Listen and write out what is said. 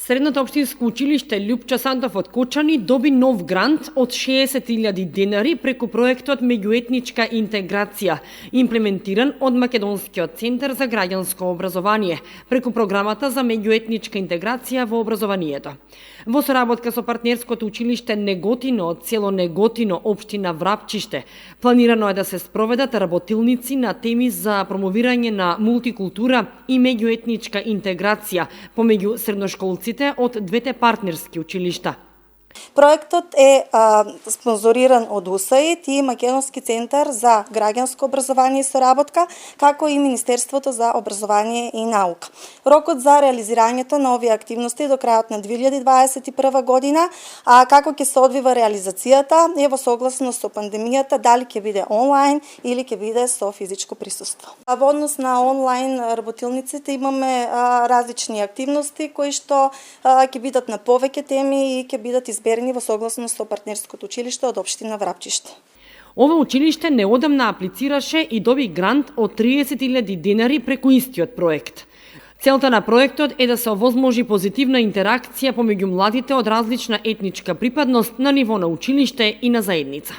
Средното општинско училиште Љупчо Сантов од Кочани доби нов грант од 60.000 денари преку проектот Меѓуетничка интеграција, имплементиран од Македонскиот центар за граѓанско образование, преку програмата за меѓуетничка интеграција во образованието. Во соработка со партнерското училиште Неготино од село Неготино, општина Врапчиште, планирано е да се спроведат работилници на теми за промовирање на мултикултура и меѓуетничка интеграција помеѓу средношколците од двете партнерски училишта. Проектот е спонзориран од УСАИД и Македонски центар за граѓанско образование и соработка, како и Министерството за образование и наука. Рокот за реализирањето на овие активности до крајот на 2021 година, а како ќе се одвива реализацијата е во согласност со пандемијата, дали ќе биде онлайн или ќе биде со физичко присуство. Во однос на онлайн работилниците имаме различни активности кои што ќе бидат на повеќе теми и ќе бидат изберени во согласност со партнерското училиште од општина Врапчиште. Ова училиште неодамна аплицираше и доби грант од 30.000 денари преку истиот проект. Целта на проектот е да се овозможи позитивна интеракција помеѓу младите од различна етничка припадност на ниво на училиште и на заедница.